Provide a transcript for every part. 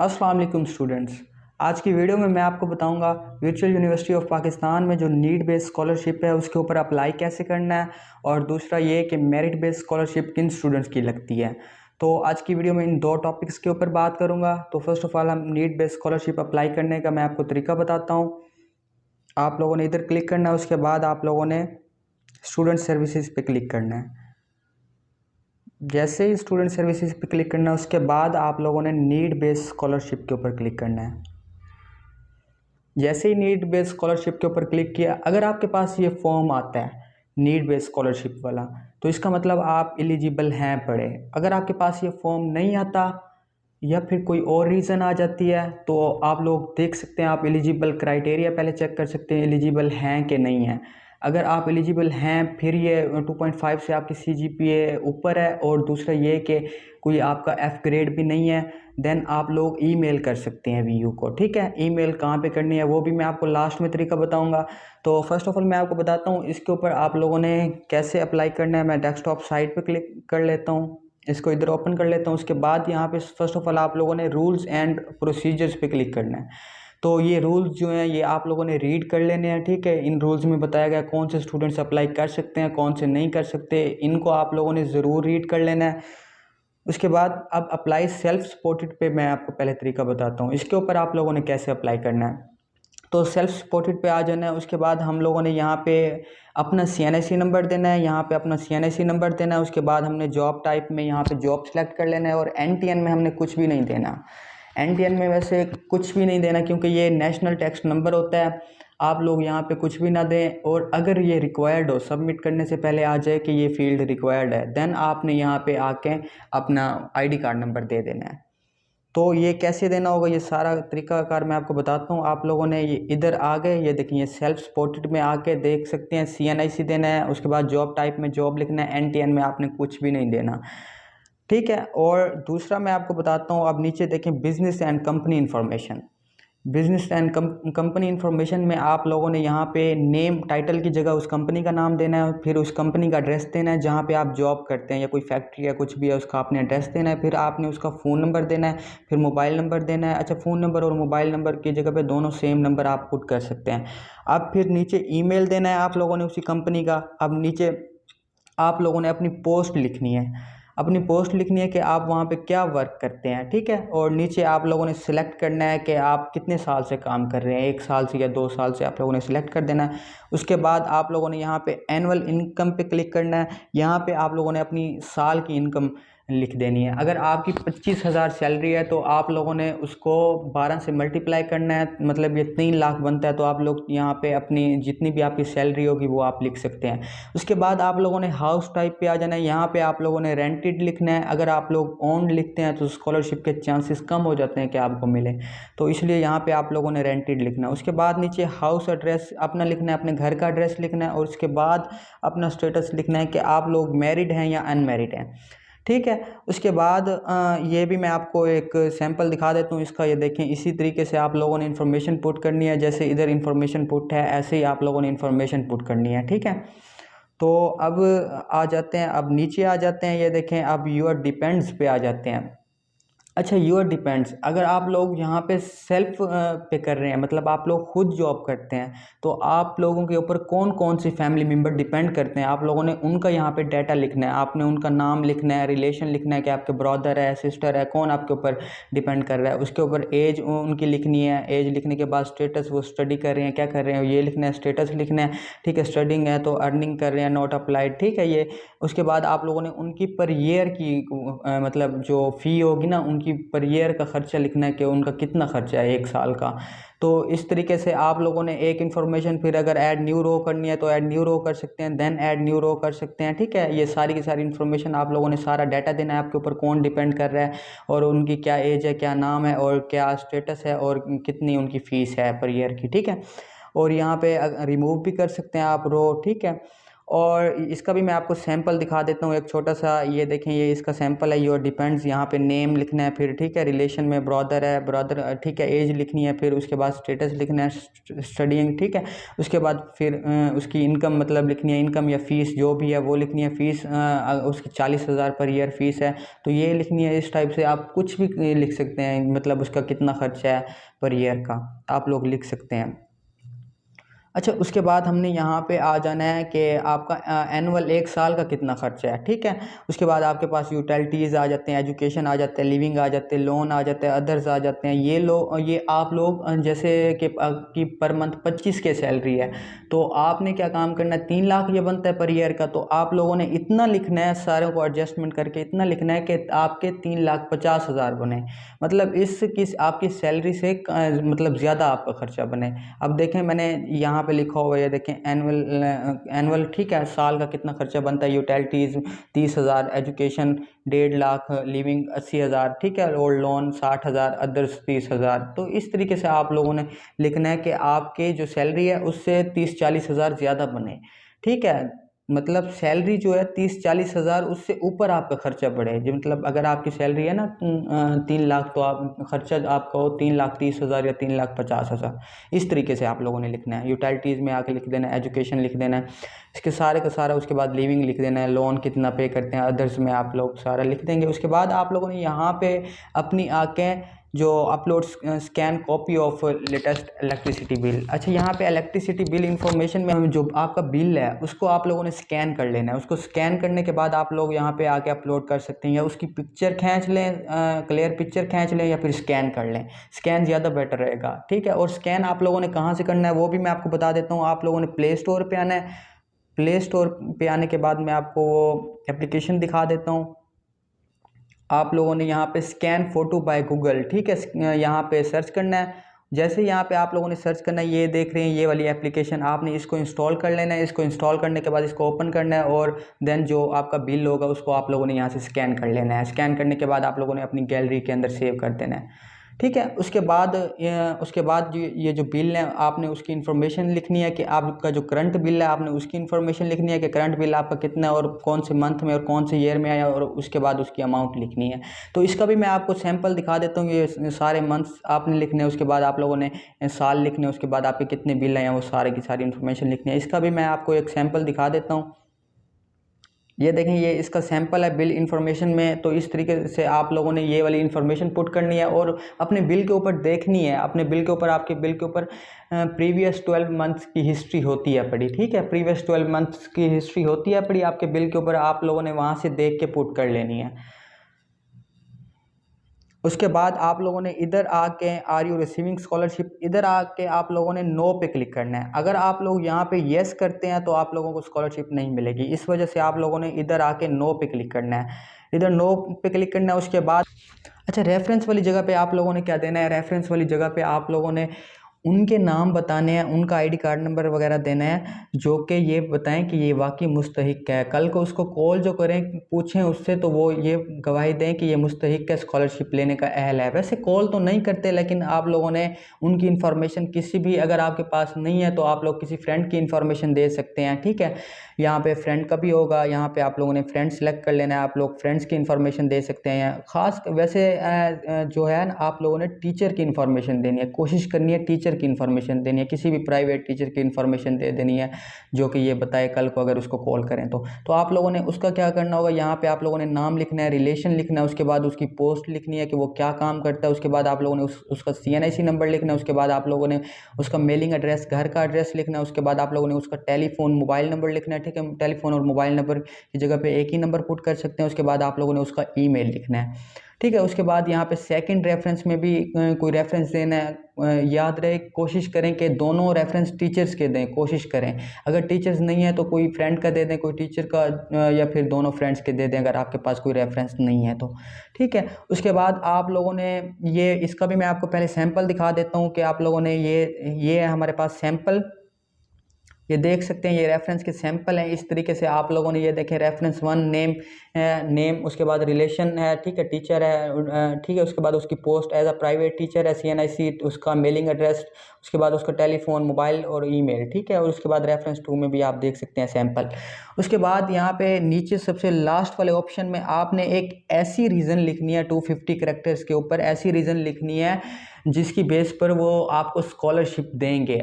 अस्सलाम वालेकुम स्टूडेंट्स। आज की वीडियो में मैं आपको बताऊंगा वर्चुअल यूनिवर्सिटी ऑफ पाकिस्तान में जो नीड बेस्ड स्कॉलरशिप है उसके ऊपर अप्लाई कैसे करना है, और दूसरा ये कि मेरिट बेस्ड स्कॉलरशिप किन स्टूडेंट्स की लगती है। तो आज की वीडियो में इन दो टॉपिक्स के ऊपर बात करूंगा। तो फर्स्ट ऑफ ऑल हम नीड बेस्ड स्कॉलरशिप अप्लाई करने का मैं आपको तरीका बताता हूँ। आप लोगों ने इधर क्लिक करना है, उसके बाद आप लोगों ने स्टूडेंट सर्विसेज पे क्लिक करना है। जैसे ही स्टूडेंट सर्विसेज पे क्लिक करना है उसके बाद आप लोगों ने नीड बेस्ड स्कॉलरशिप के ऊपर क्लिक करना है। जैसे ही नीड बेस्ड स्कॉलरशिप के ऊपर क्लिक किया, अगर आपके पास ये फॉर्म आता है नीड बेस्ड स्कॉलरशिप वाला, तो इसका मतलब आप एलिजिबल हैं पढ़े। अगर आपके पास ये फॉर्म नहीं आता या फिर कोई और रीज़न आ जाती है तो आप लोग देख सकते हैं, आप एलिजिबल क्राइटेरिया पहले चेक कर सकते हैं एलिजिबल हैं कि नहीं है। अगर आप एलिजिबल हैं फिर ये 2.5 से आपकी CGPA ऊपर है, और दूसरा ये कि कोई आपका F ग्रेड भी नहीं है, देन आप लोग ईमेल कर सकते हैं VU को। ठीक है, ईमेल कहाँ पे करनी है वो भी मैं आपको लास्ट में तरीका बताऊंगा। तो फर्स्ट ऑफ ऑल मैं आपको बताता हूँ इसके ऊपर आप लोगों ने कैसे अप्लाई करना है। मैं डेस्कटॉप साइट पे क्लिक कर लेता हूँ, इसको इधर ओपन कर लेता हूँ। उसके बाद यहाँ पे फर्स्ट ऑफ ऑल आप लोगों ने रूल्स एंड प्रोसीजर्स पे क्लिक करना है। तो ये रूल्स जो हैं ये आप लोगों ने रीड कर लेने हैं। ठीक है, इन रूल्स में बताया गया कौन से स्टूडेंट्स अप्लाई कर सकते हैं कौन से नहीं कर सकते, इनको आप लोगों ने ज़रूर रीड कर लेना है। उसके बाद अब अप्लाई सेल्फ सपोर्टेड पे मैं आपको पहले तरीका बताता हूँ, इसके ऊपर आप लोगों ने कैसे अप्लाई करना है। तो सेल्फ सपोर्टेड पे आ जाना है। उसके बाद हम लोगों ने यहाँ पे अपना CNIC नंबर देना है, यहाँ पे अपना CNIC नंबर देना है। उसके बाद हमने जॉब टाइप में यहाँ पे जॉब सेलेक्ट कर लेना है, और NTN में हमने कुछ भी नहीं देना। NTN में वैसे कुछ भी नहीं देना क्योंकि ये नेशनल टैक्स नंबर होता है। आप लोग यहाँ पे कुछ भी ना दें, और अगर ये रिक्वायर्ड हो सबमिट करने से पहले आ जाए कि ये फील्ड रिक्वायर्ड है, देन आपने यहाँ पे आके अपना ID कार्ड नंबर दे देना है। तो ये कैसे देना होगा ये सारा तरीकाकार मैं आपको बताता हूँ। आप लोगों ने ये इधर आ गए, ये देखिए ये सेल्फ सपोर्टेड में आके देख सकते हैं CNIC देना है। उसके बाद जॉब टाइप में जॉब लिखना है, NTN में आपने कुछ भी नहीं देना। ठीक है, और दूसरा मैं आपको बताता हूँ। अब नीचे देखें business and company information. Business and company information में आप लोगों ने यहाँ पे नेम टाइटल की जगह उस कंपनी का नाम देना है, फिर उस कंपनी का एड्रेस देना है जहाँ पे आप जॉब करते हैं, या कोई फैक्ट्री या कुछ भी है उसका आपने एड्रेस देना है। फिर आपने उसका फ़ोन नंबर देना है, फिर मोबाइल नंबर देना है। अच्छा, फ़ोन नंबर और मोबाइल नंबर की जगह पे दोनों सेम नंबर आप पुट कर सकते हैं। अब फिर नीचे ईमेल देना है आप लोगों ने उसी कंपनी का। अब नीचे आप लोगों ने अपनी पोस्ट लिखनी है, अपनी पोस्ट लिखनी है कि आप वहाँ पे क्या वर्क करते हैं। ठीक है, और नीचे आप लोगों ने सिलेक्ट करना है कि आप कितने साल से काम कर रहे हैं, 1 साल से या 2 साल से आप लोगों ने सिलेक्ट कर देना है। उसके बाद आप लोगों ने यहाँ पे एनुअल इनकम पे क्लिक करना है। यहाँ पे आप लोगों ने अपनी साल की इनकम लिख देनी है। अगर आपकी 25,000 सैलरी है तो आप लोगों ने उसको 12 से मल्टीप्लाई करना है, मतलब ये 3 लाख बनता है। तो आप लोग यहाँ पे अपनी जितनी भी आपकी सैलरी होगी वो आप लिख सकते हैं। उसके बाद आप लोगों ने हाउस टाइप पे आ जाना है। यहाँ पे आप लोगों ने रेंटेड लिखना है। अगर आप लोग ओन लिखते हैं तो स्कॉलरशिप के चांसेस कम हो जाते हैं कि आपको मिले, तो इसलिए यहाँ पे आप लोगों ने रेंटेड लिखना है। उसके बाद नीचे हाउस एड्रेस अपना लिखना है, अपने घर का एड्रेस लिखना है, और उसके बाद अपना स्टेटस लिखना है कि आप लोग मैरिड हैं या अनमैरिड हैं। ठीक है, उसके बाद ये भी मैं आपको एक सैंपल दिखा देता हूँ इसका। ये देखें, इसी तरीके से आप लोगों ने इन्फॉर्मेशन पुट करनी है, जैसे इधर इन्फॉर्मेशन पुट है ऐसे ही आप लोगों ने इन्फॉर्मेशन पुट करनी है। ठीक है, तो अब आ जाते हैं, अब नीचे आ जाते हैं। ये देखें, अब यूर डिपेंड्स पे आ जाते हैं। अच्छा, यूर डिपेंड्स, अगर आप लोग यहाँ पे सेल्फ पे कर रहे हैं, मतलब आप लोग खुद जॉब करते हैं, तो आप लोगों के ऊपर कौन कौन सी फैमिली मेम्बर डिपेंड करते हैं आप लोगों ने उनका यहाँ पे डाटा लिखना है। आपने उनका नाम लिखना है, रिलेशन लिखना है कि आपके ब्रदर है सिस्टर है, कौन आपके ऊपर डिपेंड कर रहा है। उसके ऊपर एज उनकी लिखनी है। एज लिखने के बाद स्टेटस, वो स्टडी कर रहे हैं क्या कर रहे हैं ये लिखना है, स्टेटस लिखना है। ठीक है, स्टडिंग है तो अर्निंग कर रहे हैं, नॉट अप्लाइड। ठीक है ये। उसके बाद आप लोगों ने उनकी पर ईयर की मतलब जो फ़ी होगी ना उनकी पर ईयर का ख़र्चा लिखना है कि उनका कितना ख़र्चा है 1 साल का। तो इस तरीके से आप लोगों ने एक इन्फॉर्मेशन, फिर अगर ऐड न्यू रो करनी है तो ऐड न्यू रो कर सकते हैं, देन ऐड न्यू रो कर सकते हैं। ठीक है, ये सारी की सारी इन्फॉर्मेशन आप लोगों ने सारा डाटा देना है आपके ऊपर कौन डिपेंड कर रहा है, और उनकी क्या एज है, क्या नाम है, और क्या स्टेटस है, और कितनी उनकी फ़ीस है पर ईयर की। ठीक है, और यहाँ पे रिमूव भी कर सकते हैं आप रो। ठीक है, और इसका भी मैं आपको सैंपल दिखा देता हूँ एक छोटा सा। ये देखें, ये इसका सैंपल है। योर डिपेंड्स, यहाँ पे नेम लिखना है, फिर ठीक है रिलेशन में ब्रदर है, ब्रदर ठीक है, एज लिखनी है, फिर उसके बाद स्टेटस लिखना है, स्टडीइंग ठीक है, उसके बाद फिर उसकी इनकम मतलब लिखनी है, इनकम या फीस जो भी है वो लिखनी है। फीस उसकी 40,000 पर ईयर फीस है तो ये लिखनी है। इस टाइप से आप कुछ भी लिख सकते हैं, मतलब उसका कितना खर्चा है पर ईयर का आप लोग लिख सकते हैं। अच्छा, उसके बाद हमने यहाँ पे आ जाना है कि आपका एनुअल 1 साल का कितना खर्चा है, ठीक है। उसके बाद आपके पास यूटिलिटीज़ आ जाते हैं, एजुकेशन आ जाते हैं, लिविंग आ जाते हैं, लोन आ जाते हैं, अदर्स आ जाते हैं। ये आप लोग जैसे कि पर मंथ 25 के सैलरी है तो आपने क्या काम करना है, 3 लाख ये बनता है पर ईयर का, तो आप लोगों ने इतना लिखना है, सारों को एडजस्टमेंट करके इतना लिखना है कि आपके 3,50,000 बने, मतलब आपकी सैलरी से मतलब ज़्यादा आपका खर्चा बने। अब देखें मैंने यहाँ पे लिखा हुआ है, देखें एनुअल ठीक है, साल का कितना खर्चा बनता है। यूटिलिटीज़ 30,000, एजुकेशन 1.5 लाख, लिविंग 80,000 ठीक है, और लोन 60,000, अदर्स 30,000। तो इस तरीके से आप लोगों ने लिखना है कि आपके जो सैलरी है उससे 30-40 हज़ार ज़्यादा बने, ठीक है। मतलब सैलरी जो है 30-40 हज़ार उससे ऊपर आपका खर्चा बढ़े। जो मतलब अगर आपकी सैलरी है ना 3 लाख, तो आप खर्चा आपका हो 3,30,000 या 3,50,000। इस तरीके से आप लोगों ने लिखना है। यूटिलिटीज़ में आके लिख देना है, एजुकेशन लिख देना है, इसके सारे का सारा। उसके बाद लिविंग लिख देना है, लोन कितना पे करते हैं, अदर्स में आप लोग सारा लिख देंगे। उसके बाद आप लोगों ने यहाँ पे अपनी आके जो upload scan copy of latest electricity bill. अच्छा, यहाँ पे इलेक्ट्रिसिटी बिल इंफॉर्मेशन में जो आपका बिल है उसको आप लोगों ने स्कैन कर लेना है। उसको स्कैन करने के बाद आप लोग यहाँ पे आके अपलोड कर सकते हैं, या उसकी पिक्चर खींच लें, क्लियर पिक्चर खींच लें, या फिर स्कैन कर लें। स्कैन ज़्यादा बेटर रहेगा, ठीक है। और स्कैन आप लोगों ने कहाँ से करना है वो भी मैं आपको बता देता हूँ। आप लोगों ने प्ले स्टोर पर आना है। प्ले स्टोर पर आने के बाद मैं आपको वो एप्लीकेशन दिखा देता हूँ। आप लोगों ने यहाँ पे स्कैन फ़ोटो बाय गूगल, ठीक है, यहाँ पे सर्च करना है। जैसे यहाँ पे आप लोगों ने सर्च करना है, ये देख रहे हैं ये वाली एप्लीकेशन, आपने इसको इंस्टॉल कर लेना है। इसको इंस्टॉल करने के बाद इसको ओपन करना है, और देन जो आपका बिल होगा उसको आप लोगों ने यहाँ से स्कैन कर लेना है। स्कैन करने के बाद आप लोगों ने अपनी गैलरी के अंदर सेव कर देना है, ठीक है। उसके बाद ये जो बिल है आपने उसकी इन्फॉर्मेशन लिखनी है कि आपका जो करंट बिल है आपने उसकी इन्फॉर्मेशन लिखनी है कि करंट बिल आपका कितना है और कौन से मंथ में और कौन से ईयर में आया, और उसके बाद उसकी अमाउंट लिखनी है। तो इसका भी मैं आपको सैंपल दिखा देता हूँ। ये सारे मंथ्स आपने लिखने हैं, उसके बाद आप लोगों ने साल लिखने हैं, उसके बाद आपके कितने बिल हैं वो सारे की सारी इन्फॉर्मेशन लिखनी है। इसका भी मैं आपको एक सैंपल दिखा देता हूँ। ये देखें, ये इसका सैंपल है बिल इन्फॉर्मेशन में। तो इस तरीके से आप लोगों ने ये वाली इन्फॉर्मेशन पुट करनी है और अपने बिल के ऊपर देखनी है। अपने बिल के ऊपर, आपके बिल के ऊपर प्रीवियस 12 मंथ्स की हिस्ट्री होती है पड़ी, ठीक है। प्रीवियस 12 मंथ्स की हिस्ट्री होती है पड़ी आपके बिल के ऊपर, आप लोगों ने वहाँ से देख के पुट कर लेनी है। उसके बाद आप लोगों ने इधर आके आर यू रिसीविंग स्कॉलरशिप, इधर आके आप लोगों ने नो पे क्लिक करना है। अगर आप लोग यहाँ पे येस करते हैं तो आप लोगों को स्कॉलरशिप नहीं मिलेगी। इस वजह से आप लोगों ने इधर आके नो पे क्लिक करना है। इधर नो पे क्लिक करना है। उसके बाद अच्छा, रेफरेंस वाली जगह पे आप लोगों ने क्या देना है, रेफरेंस वाली जगह पे आप लोगों ने उनके नाम बताने हैं, उनका आईडी कार्ड नंबर वगैरह देना है, जो कि ये बताएं कि ये वाकई मुस्तहिक है। कल को उसको कॉल जो करें, पूछें उससे, तो वो ये गवाही दें कि ये मुस्तहिक है, स्कॉलरशिप लेने का अहल है। वैसे कॉल तो नहीं करते, लेकिन आप लोगों ने उनकी इन्फॉर्मेशन किसी भी, अगर आपके पास नहीं है तो आप लोग किसी फ्रेंड की इन्फॉर्मेशन दे सकते हैं, ठीक है। यहाँ पे फ्रेंड का भी होगा, यहाँ पे आप लोगों ने फ्रेंड सेलेक्ट कर लेना है। आप लोग फ्रेंड्स की इन्फॉर्मेशन दे सकते हैं। ख़ास वैसे जो है ना, आप लोगों ने टीचर की इन्फॉर्मेशन देनी है, कोशिश करनी है टीचर की इन्फॉर्मेशन देनी है, किसी भी प्राइवेट टीचर की इन्फॉर्मेशन दे देनी है जो कि ये बताए कल को अगर उसको कॉल करें तो आप लोगों ने उसका क्या करना होगा, यहाँ पे आप लोगों ने नाम लिखना है, रिलेशन लिखना है, उसके बाद उसकी पोस्ट लिखनी है कि वो क्या काम करता है, उसके बाद आप लोगों ने उसका CNIC नंबर लिखना है, उसके बाद आप लोगों ने उसका मेलिंग एड्रेस, घर का एड्रेस लिखना है, उसके बाद आप लोगों ने उसका टेलीफोन मोबाइल नंबर लिखना है, ठीक है। टेलीफोन और मोबाइल नंबर की जगह पे एक ही नंबर पुट कर सकते हैं। उसके बाद आप लोगों ने उसका ईमेल लिखना है, ठीक है। उसके बाद यहाँ पे सेकंड रेफरेंस में भी कोई रेफरेंस देना है। याद रहे, कोशिश करें कि दोनों रेफरेंस टीचर्स के दें, कोशिश करें। अगर टीचर्स नहीं है तो कोई फ्रेंड का दे दें, कोई टीचर का, या फिर दोनों फ्रेंड्स के दे दें अगर आपके पास कोई रेफरेंस नहीं है तो, ठीक है। उसके बाद आप लोगों ने ये, इसका भी मैं आपको पहले सैंपल दिखा देता हूँ कि आप लोगों ने ये है हमारे पास सैंपल। ये देख सकते हैं, ये रेफरेंस के सैंपल हैं। इस तरीके से आप लोगों ने ये देखें, रेफरेंस 1 नेम है, नेम, उसके बाद रिलेशन है, ठीक है, टीचर है, ठीक है, उसके बाद उसकी post as a private teacher है, CNIC, उसका मेलिंग एड्रेस, उसके बाद उसका टेलीफोन, मोबाइल और ईमेल, ठीक है, और उसके बाद रेफरेंस 2 में भी आप देख सकते हैं सैंपल। उसके बाद यहाँ पे नीचे सबसे लास्ट वाले ऑप्शन में आपने एक ऐसी रीज़न लिखनी है 250 करेक्टर्स के ऊपर, ऐसी रीज़न लिखनी है जिसकी बेस पर वो आपको स्कॉलरशिप देंगे।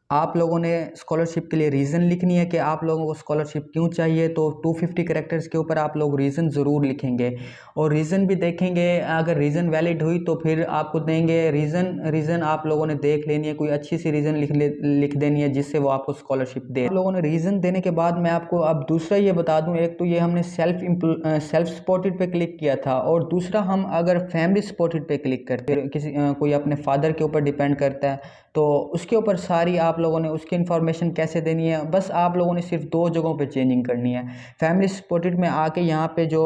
आप लोगों ने स्कॉलरशिप के लिए रीज़न लिखनी है कि आप लोगों को स्कॉलरशिप क्यों चाहिए। तो 250 कैरेक्टर्स के ऊपर आप लोग रीज़न ज़रूर लिखेंगे और रीज़न भी देखेंगे। अगर रीज़न वैलिड हुई तो फिर आपको देंगे। रीज़न आप लोगों ने देख लेनी है, कोई अच्छी सी रीज़न लिख देनी है जिससे वो आपको स्कॉलरशिप दे। आप लोगों ने रीज़न देने के बाद मैं आपको अब दूसरा ये बता दूँ, एक तो ये हमने सेल्फ सपोर्टेड पे क्लिक किया था, और दूसरा हम अगर फैमिली सपोर्टेड पे क्लिक करते हैं, किसी कोई अपने फादर के ऊपर डिपेंड करता है, तो उसके ऊपर सारी आप लोगों ने उसकी इन्फॉर्मेशन कैसे देनी है, बस आप लोगों ने सिर्फ 2 जगहों पे चेंजिंग करनी है। फैमिली सपोर्टेड में आके यहाँ पे जो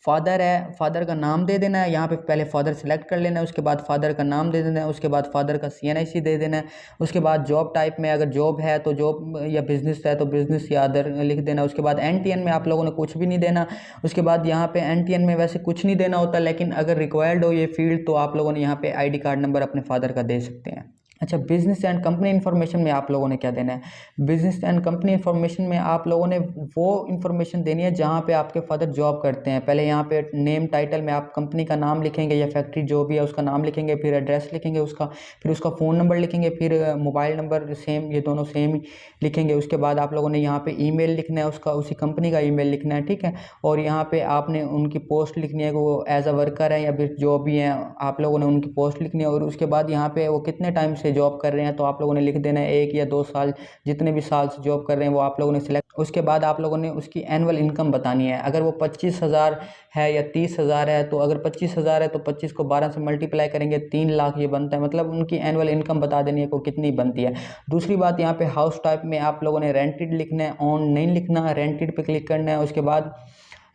फादर है, फादर का नाम दे देना है। यहाँ पे पहले फादर सेलेक्ट कर लेना है, उसके बाद फादर का नाम दे देना है, उसके बाद फादर का CNIC दे देना है। उसके बाद जॉब टाइप में अगर जॉब है तो जॉब, या बिज़नेस है तो बिज़नेस या अदर लिख देना। उसके बाद NTN में आप लोगों ने कुछ भी नहीं देना। उसके बाद यहाँ पे NTN में वैसे कुछ नहीं देना होता, लेकिन अगर रिक्वायर्ड हो ये फील्ड तो आप लोगों ने यहाँ पे ID कार्ड नंबर अपने फादर का दे सकते हैं। अच्छा, बिजनेस एंड कंपनी इन्फॉर्मेशन में आप लोगों ने क्या देना है? बिजनेस एंड कंपनी इन्फॉर्मेशन में आप लोगों ने वो इन्फॉर्मेशन देनी है जहाँ पे आपके फादर जॉब करते हैं। पहले यहाँ पे नेम टाइटल में आप कंपनी का नाम लिखेंगे या फैक्ट्री जो भी है उसका नाम लिखेंगे, फिर एड्रेस लिखेंगे उसका, फिर उसका फ़ोन नंबर लिखेंगे, फिर मोबाइल नंबर सेम, ये दोनों सेम ही लिखेंगे। उसके बाद आप लोगों ने यहाँ पे ईमेल लिखना है, उसका उसी कंपनी का ईमेल लिखना है, ठीक है। और यहाँ पे आपने उनकी पोस्ट लिखनी है कि वो एज अ वर्कर है या फिर जो भी हैं, आप लोगों ने उनकी पोस्ट लिखनी है। और उसके बाद यहाँ पे वो कितने टाइम से जॉब कर रहे हैं तो आप लोगों ने लिख देना है 1 या 2 साल, जितने भी साल से जॉब कर रहे हैं वो आप लोगों ने सिलेक्ट। उसके बाद आप लोगों ने उसकी एनुअल इनकम बतानी है। अगर वो 25,000 है या 30,000 है, तो अगर 25,000 है तो 25 को 12 से मल्टीप्लाई करेंगे 3 लाख ये बनता है, मतलब उनकी एनुअल इनकम बता देनी है को कितनी बनती है। दूसरी बात, यहाँ पे हाउस टाइप में आप लोगों ने रेंटेड लिखना है, ऑन नहीं लिखना, रेंटेड पे क्लिक करना है। उसके बाद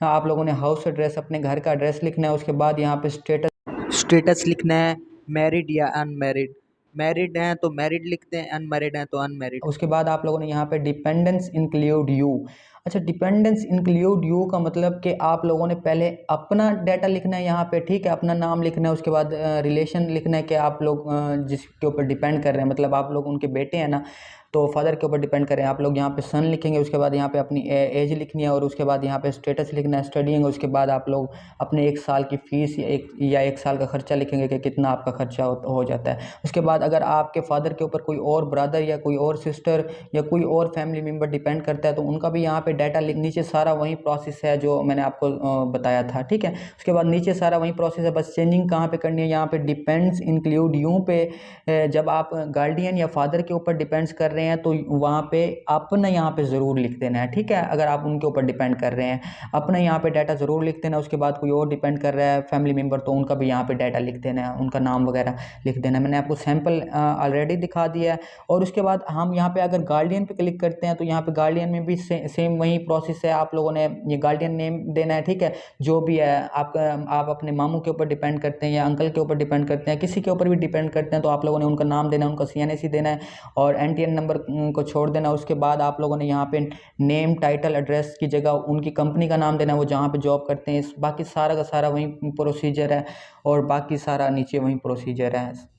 आप लोगों ने हाउस एड्रेस, अपने घर का एड्रेस लिखना है। उसके बाद यहाँ पे स्टेटस लिखना है, मैरिड या अनमैरिड। मैरिड हैं तो मैरिड लिखते हैं, अनमैरिड हैं तो अनमैरिड। उसके बाद आप लोगों ने यहाँ पे डिपेंडेंस इंक्लूड यू। अच्छा, डिपेंडेंस इंक्लूड यू का मतलब कि आप लोगों ने पहले अपना डाटा लिखना है यहाँ पे, ठीक है, अपना नाम लिखना है। उसके बाद रिलेशन लिखना है कि आप लोग जिसके ऊपर डिपेंड कर रहे हैं, मतलब आप लोग उनके बेटे हैं ना, तो फादर के ऊपर डिपेंड करें आप लोग। यहाँ पे सन लिखेंगे, उसके बाद यहाँ पे अपनी एज लिखनी है, और उसके बाद यहाँ पे स्टेटस लिखना है, स्टडीइंग। उसके बाद आप लोग अपने 1 साल की फ़ीस या 1 साल का खर्चा लिखेंगे कि कितना आपका खर्चा हो जाता है। उसके बाद अगर आपके फादर के ऊपर कोई और ब्रदर या कोई और सिस्टर या कोई और फैमिली मेम्बर डिपेंड करता है तो उनका भी यहाँ पे डाटा नीचे सारा वही प्रोसेस है जो मैंने आपको बताया था, ठीक है। उसके बाद नीचे सारा वही प्रोसेस है, बस चेंजिंग कहाँ पे करनी है, यहाँ पे डिपेंड्स इंक्लूड यू पे। जब आप गार्डियन या फादर के ऊपर डिपेंड्स कर रहे हैं तो वहाँ पे अपना यहाँ पे ज़रूर लिख देना है, ठीक है। अगर आप उनके ऊपर डिपेंड कर रहे हैं, अपना यहाँ पे डाटा ज़रूर लिख देना। उसके बाद कोई और डिपेंड कर रहा है फैमिली मेम्बर, तो उनका भी यहाँ पे डाटा लिख देना है, उनका नाम वगैरह लिख देना है। मैंने आपको सैम्पल ऑलरेडी दिखा दिया है। और उसके बाद हम यहाँ पे अगर गार्डियन पे क्लिक करते हैं तो यहाँ पे गार्डियन में भी सेम वही प्रोसेस है। आप लोगों ने ये गार्डियन नेम देना है, ठीक है, जो भी है आपका। आप अपने मामू के ऊपर डिपेंड करते हैं या अंकल के ऊपर डिपेंड करते हैं, किसी के ऊपर भी डिपेंड करते हैं, तो आप लोगों ने उनका नाम देना है, उनका CNIC देना है और NTN नंबर को छोड़ देना। उसके बाद आप लोगों ने यहाँ पे नेम टाइटल एड्रेस की जगह उनकी कंपनी का नाम देना है, वो जहाँ पे जॉब करते हैं। बाकी सारा का सारा वही प्रोसीजर है और बाकी सारा नीचे वही प्रोसीजर है।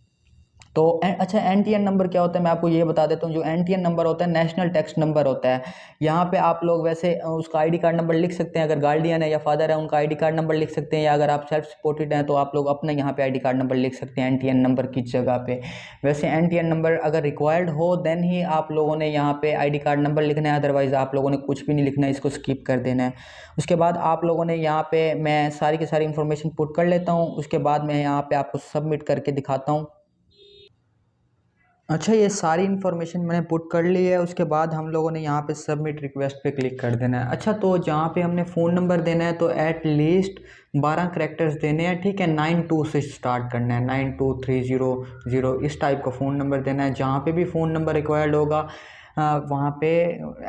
तो अच्छा, NTN नंबर क्या होता है मैं आपको ये बता देता हूँ। जो NTN नंबर होता है नेशनल टैक्स नंबर होता है। यहाँ पे आप लोग वैसे उसका ID कार्ड नंबर लिख सकते हैं, अगर गार्डियन है या फादर है उनका ID कार्ड नंबर लिख सकते हैं, या अगर आप सेल्फ सपोर्टेड हैं तो आप लोग अपना यहाँ पे ID कार्ड नंबर लिख सकते हैं NTN नंबर की जगह पे। वैसे NTN नंबर अगर रिक्वायर्ड हो देन ही आप लोगों ने यहाँ पे ID कार्ड नंबर लिखना है, अदरवाइज़ आप लोगों ने कुछ भी नहीं लिखना है, इसको स्किप कर देना है। उसके बाद आप लोगों ने यहाँ पे, मैं सारी की सारी इन्फॉर्मेशन पुट कर लेता हूँ, उसके बाद मैं यहाँ पे आपको सबमिट करके दिखाता हूँ। अच्छा, ये सारी इन्फॉर्मेशन मैंने पुट कर ली है। उसके बाद हम लोगों ने यहाँ पे सबमिट रिक्वेस्ट पे क्लिक कर देना है। अच्छा, तो जहाँ पे हमने फ़ोन नंबर देना है तो एट लीस्ट 12 करैक्टर्स देने हैं, ठीक है। 92 से स्टार्ट करना है, 92300 इस टाइप का फ़ोन नंबर देना है। जहाँ पे भी फ़ोन नंबर रिक्वायर्ड होगा वहाँ पे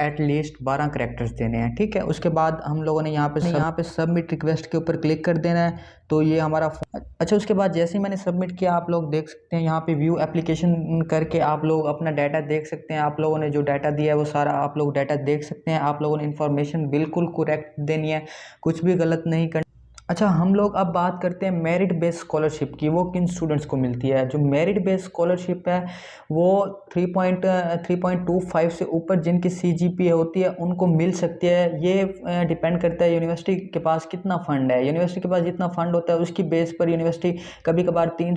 एट लीस्ट 12 करैक्टर्स देने हैं, ठीक है। उसके बाद हम लोगों ने यहाँ पे सबमिट रिक्वेस्ट के ऊपर क्लिक कर देना है, तो ये हमारा अच्छा। उसके बाद जैसे ही मैंने सबमिट किया, आप लोग देख सकते हैं यहाँ पे व्यू एप्लीकेशन करके आप लोग अपना डाटा देख सकते हैं। आप लोगों ने जो डाटा दिया है वो सारा आप लोग डाटा देख सकते हैं। आप लोगों ने इन्फॉर्मेशन बिल्कुल करेक्ट देनी है, कुछ भी गलत नहीं करना। अच्छा, हम लोग अब बात करते हैं मेरिट बेस्ड स्कॉलरशिप की। वो किन स्टूडेंट्स को मिलती है? जो मेरिट बेस्ड स्कॉलरशिप है वो 3.25 से ऊपर जिनकी CGPA होती है उनको मिल सकती है। ये डिपेंड करता है यूनिवर्सिटी के पास कितना फ़ंड है। यूनिवर्सिटी के पास जितना फ़ंड होता है उसकी बेस पर यूनिवर्सिटी कभी कभार 3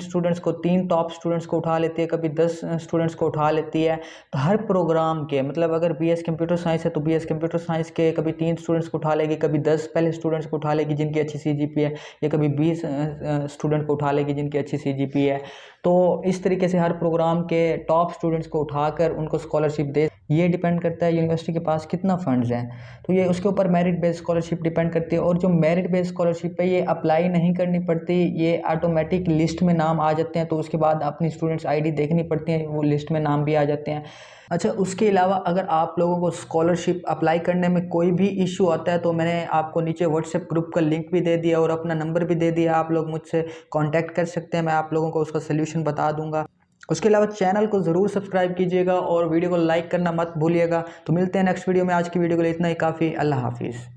टॉप स्टूडेंट्स को उठा लेती है, कभी 10 स्टूडेंट्स को उठा लेती है। तो हर प्रोग्राम के मतलब अगर BS कंप्यूटर साइंस है तो BS कंप्यूटर साइंस के कभी 3 स्टूडेंट्स को उठा लेगी, कभी 10 पहले स्टूडेंट्स को उठा लेगी जिनकी अच्छी CGPA है, या कभी 20 स्टूडेंट को उठा लेगी जिनकी अच्छी CGPA है। तो इस तरीके से हर प्रोग्राम के टॉप स्टूडेंट्स को उठाकर उनको स्कॉलरशिप दे। ये डिपेंड करता है यूनिवर्सिटी के पास कितना फंड्स हैं, तो ये उसके ऊपर मेरिट बेस्ड स्कॉलरशिप डिपेंड करती है। और जो मेरिट बेस्ड स्कॉलरशिप है ये अप्लाई नहीं करनी पड़ती, ये ऑटोमेटिक लिस्ट में नाम आ जाते हैं। तो उसके बाद अपनी स्टूडेंट्स ID देखनी पड़ती है, वो लिस्ट में नाम भी आ जाते हैं। अच्छा, उसके अलावा अगर आप लोगों को स्कॉलरशिप अप्लाई करने में कोई भी इशू आता है तो मैंने आपको नीचे व्हाट्सएप ग्रुप का लिंक भी दे दिया और अपना नंबर भी दे दिया। आप लोग मुझसे कांटेक्ट कर सकते हैं, मैं आप लोगों को उसका सलूशन बता दूंगा। उसके अलावा चैनल को ज़रूर सब्सक्राइब कीजिएगा और वीडियो को लाइक करना मत भूलिएगा। तो मिलते हैं नेक्स्ट वीडियो में। आज की वीडियो के लिए इतना ही काफ़ी। अल्लाह हाफिज़।